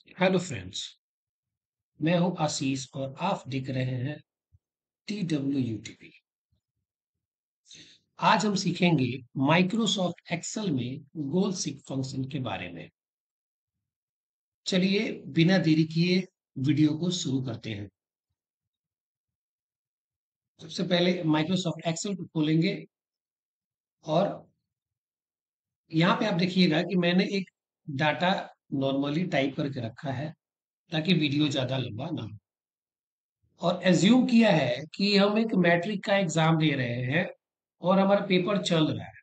Hello friends. मैं हूं आशीष और आप देख रहे हैं TWUTP। आज हम सीखेंगे माइक्रोसॉफ्ट एक्सेल में गोल सीक फंक्शन के बारे में। चलिए बिना देरी किए वीडियो को शुरू करते हैं। सबसे पहले माइक्रोसॉफ्ट एक्सेल को खोलेंगे और यहाँ पे आप देखिएगा कि मैंने एक डाटा नॉर्मली टाइप करके रखा है ताकि वीडियो ज़्यादा लंबा ना हो, और एज्यूम किया है कि हम एक मैट्रिक का एग्जाम दे रहे हैं और हमारा पेपर चल रहा है।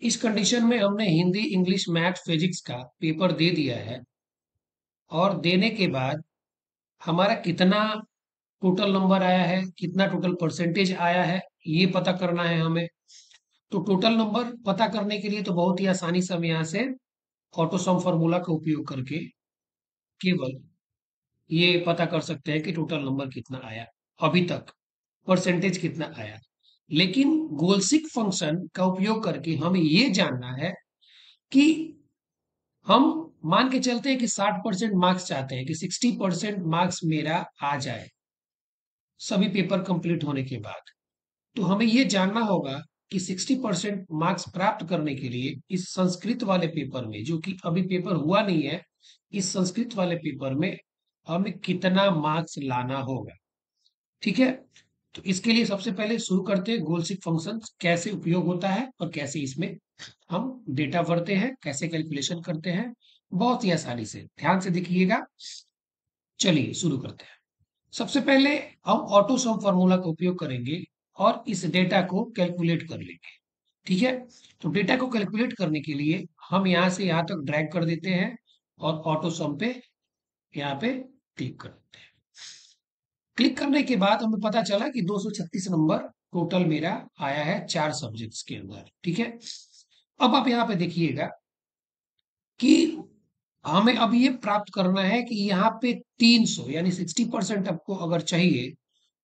इस कंडीशन में हमने हिंदी, इंग्लिश, मैथ, फिजिक्स का पेपर दे दिया है और देने के बाद हमारा कितना टोटल नंबर आया है, कितना टोटल परसेंटेज आया है, ये पता करना है हमें। तो टोटल नंबर पता करने के लिए तो बहुत ही आसानी से हम यहाँ से ऑटो सम फॉर्मूला का उपयोग करके केवल ये पता कर सकते हैं कि टोटल नंबर कितना आया अभी तक, परसेंटेज कितना आया। लेकिन गोलसिक फंक्शन का उपयोग करके हमें ये जानना है कि हम मान के चलते हैं कि 60% मार्क्स चाहते हैं कि 60% मार्क्स मेरा आ जाए सभी पेपर कंप्लीट होने के बाद। तो हमें ये जानना होगा कि 60% मार्क्स प्राप्त करने के लिए इस संस्कृत वाले पेपर में, जो कि अभी पेपर हुआ नहीं है, इस संस्कृत वाले पेपर में हमें कितना मार्क्स लाना होगा। ठीक है। तो इसके लिए सबसे पहले शुरू करते हैं गोलसिक फंक्शन कैसे उपयोग होता है और कैसे इसमें हम डेटा भरते हैं, कैसे कैलकुलेशन करते हैं। बहुत ही आसानी से ध्यान से देखिएगा। चलिए शुरू करते हैं। सबसे पहले हम ऑटो सम फार्मूला का उपयोग करेंगे और इस डेटा को कैलकुलेट कर लेंगे। ठीक है। तो डेटा को कैलकुलेट करने के लिए हम यहां से यहां तक ड्रैग कर देते हैं और ऑटो सम पे यहाँ पे क्लिक कर देते हैं। क्लिक करने के बाद हमें पता चला कि 236 नंबर टोटल मेरा आया है 4 सब्जेक्ट्स के अंदर। ठीक है। अब आप यहाँ पे देखिएगा कि हमें अब ये प्राप्त करना है कि यहाँ पे 300 यानी 60% आपको अगर चाहिए,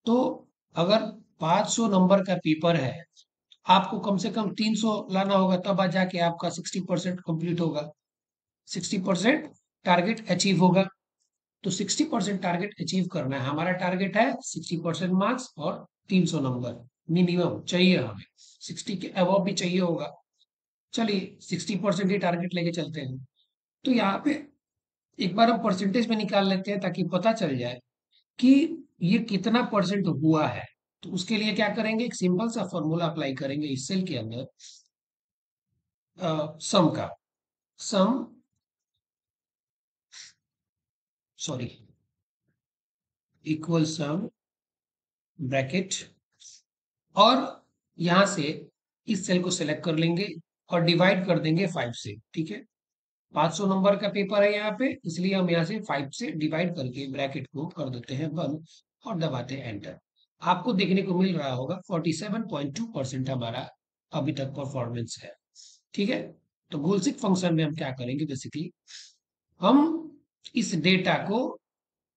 तो अगर 500 नंबर का पेपर है, आपको कम से कम 300 लाना होगा, तब आ जाके आपका 60% कंप्लीट होगा, 60% टारगेट अचीव होगा। तो 60% टारगेट अचीव करना है। हमारा टारगेट है 60% मार्क्स और 300 नंबर मिनिमम चाहिए हमें। 60 के अबव भी चाहिए होगा। चलिए 60% ही टारगेट लेके चलते हैं। तो यहाँ पे एक बार हम परसेंटेज में निकाल लेते हैं ताकि पता चल जाए कि ये कितना परसेंट हुआ है। तो उसके लिए क्या करेंगे, एक सिंपल सा फॉर्मूला अप्लाई करेंगे इस सेल के अंदर, सम का, सम, सॉरी, इक्वल सम ब्रैकेट, और यहां से इस सेल को सिलेक्ट कर लेंगे और डिवाइड कर देंगे 5 से। ठीक है। 500 नंबर का पेपर है यहाँ पे, इसलिए हम यहाँ से 5 से डिवाइड करके ब्रैकेट को कर देते हैं बंद और दबाते हैं एंटर। आपको देखने को मिल रहा होगा 47.2% हमारा अभी तक परफॉर्मेंस है। ठीक है। तो गोलसिक फंक्शन में हम क्या करेंगे, बेसिकली हम इस डेटा को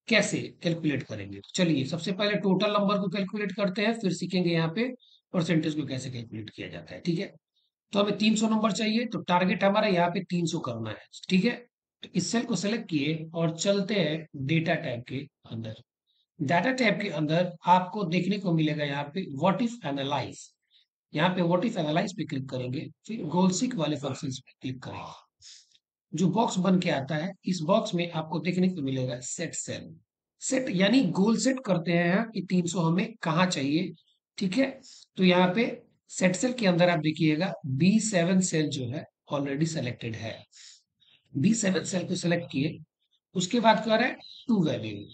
कैसे कैलकुलेट करेंगे। तो चलिए सबसे पहले टोटल नंबर को कैलकुलेट करते हैं, फिर सीखेंगे यहाँ पे परसेंटेज को कैसे कैलकुलेट किया जाता है। ठीक है। तो हमें 300 नंबर चाहिए, तो टारगेट हमारा यहाँ पे 300 करना है। ठीक है। तो इस सेल को सेलेक्ट किए और चलते हैं डेटा टैब के अंदर। डाटा टैब के अंदर आपको देखने को मिलेगा यहाँ पे व्हाट इफ एनालाइज। यहाँ पे व्हाट इफ एनालाइज पे क्लिक करेंगे, फिर गोलसिक वाले फंक्शंस पे क्लिक करेंगे। जो बॉक्स बन के आता है, इस बॉक्स में आपको देखने को मिलेगा सेट सेल। सेट यानी गोल सेट करते हैं कि 300 हमें कहाँ चाहिए। ठीक है। तो यहाँ पे सेट सेल के अंदर आप देखिएगा B7 सेल जो है ऑलरेडी सेलेक्टेड है। B7 सेल को सेलेक्ट किए, उसके बाद कह रहा है to value.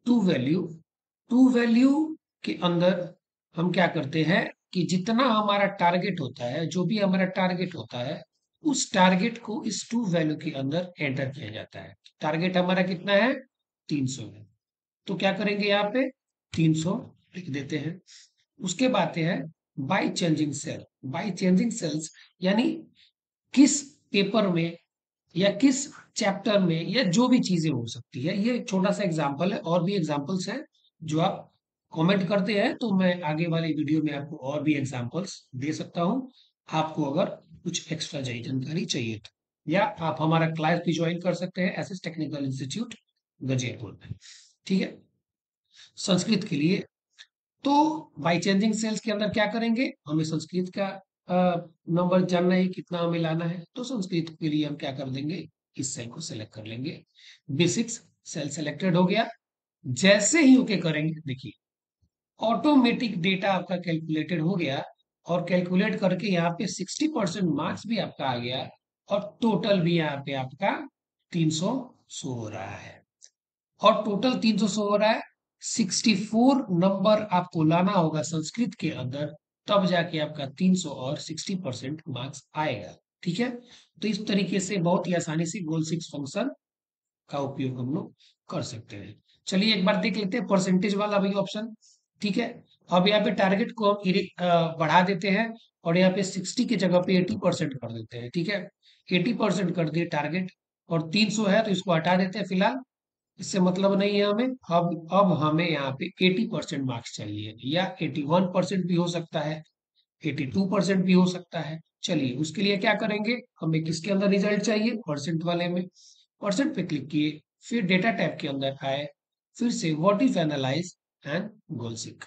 To value, to value के अंदर हम क्या करते हैं कि जितना हमारा टारगेट होता है, जो भी हमारा टारगेट होता है, उस टारगेट को इस टू वैल्यू के अंदर एंटर किया जाता है। टारगेट हमारा कितना है, 300 है। तो क्या करेंगे, यहाँ पे 300 लिख देते हैं। उसके बाद है by changing sale. By changing sales यानी किस पेपर में या किस चैप्टर में, या जो भी चीजें हो सकती है। ये छोटा सा एग्जांपल है, और भी एग्जांपल्स हैं जो आप कमेंट करते हैं तो मैं आगे वाले वीडियो में आपको और भी एग्जांपल्स दे सकता हूं, आपको अगर कुछ एक्स्ट्रा जानकारी चाहिए तो। या आप हमारा क्लास भी ज्वाइन कर सकते हैं एसएस टेक्निकल इंस्टीट्यूट गजियापुर में। ठीक है, संस्कृत के लिए तो बाई चेंजिंग सेल्स के अंदर क्या करेंगे, हमें संस्कृत का नंबर जानना है कितना हमें लाना है, तो संस्कृत के लिए हम क्या कर देंगे, इस सेल को सिलेक्ट कर लेंगे। B6 सेल सेलेक्टेड हो गया। जैसे ही ओके करेंगे, देखिए ऑटोमेटिक डेटा आपका कैलकुलेटेड हो गया, और कैलकुलेट करके यहाँ पे 60% मार्क्स भी आपका आ गया, और टोटल भी यहाँ पे आपका 300 शो हो रहा है। और टोटल 300 शो हो रहा है, 64 नंबर आपको लाना होगा संस्कृत के अंदर, तब जाके आपका 300 और 60% मार्क्स आएगा। ठीक है, तो इस तरीके से बहुत ही आसानी से गोल 6 फंक्शन का उपयोग हम लोग कर सकते हैं। चलिए एक बार देख लेते हैं परसेंटेज वाला भी ऑप्शन। ठीक है, अब यहाँ पे टारगेट को हम बढ़ा देते हैं, और यहाँ पे 60 की जगह पे 80% कर देते हैं। ठीक है, 80% कर दिए टारगेट, और 300 है तो इसको हटा देते हैं फिलहाल, इससे मतलब नहीं है हमें। अब हमें यहाँ पे 80% मार्क्स चाहिए, या 81% भी हो सकता है, 82% भी हो सकता है। चलिए उसके लिए क्या करेंगे, हमें किसके अंदर रिजल्ट चाहिए, परसेंट वाले में। परसेंट पे क्लिक किए, फिर डेटा टैब के अंदर आए, फिर से what if analyse and goal seek.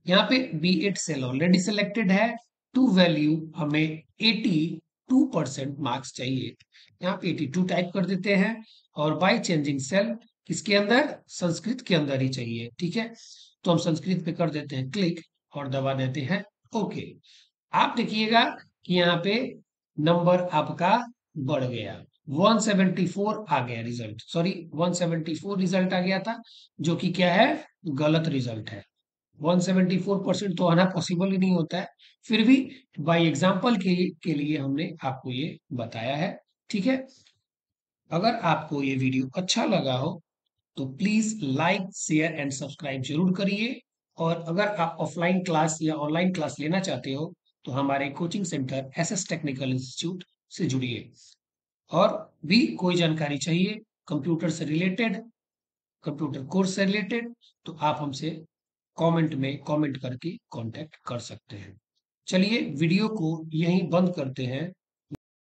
यहाँ पे B8 सेल ऑलरेडी सिलेक्टेड है, टू वैल्यू हमें 82% मार्क्स चाहिए, यहाँ पे 82 टाइप कर देते हैं, और बाय चेंजिंग सेल किसके अंदर, संस्कृत के अंदर ही चाहिए। ठीक है, तो हम संस्कृत पे कर देते हैं क्लिक, और दबा देते हैं ओके। आप देखिएगा कि यहाँ पे नंबर आपका बढ़ गया, 174 आ गया रिजल्ट, सॉरी 174 रिजल्ट आ गया था, जो कि क्या है, गलत रिजल्ट है। 174% तो आना पॉसिबल ही नहीं होता है, फिर भी बाय एग्जाम्पल के लिए हमने आपको ये बताया है। ठीक है, अगर आपको ये वीडियो अच्छा लगा हो तो please like share and subscribe जरूर करिए, और अगर आप ऑफलाइन क्लास या ऑनलाइन क्लास लेना चाहते हो तो हमारे coaching centre SS technical institute से जुड़िए। और भी कोई जानकारी चाहिए कंप्यूटर से रिलेटेड, कंप्यूटर कोर्स से रिलेटेड, तो आप हमसे कमेंट में कमेंट करके कांटेक्ट कर सकते हैं। चलिए वीडियो को यहीं बंद करते हैं।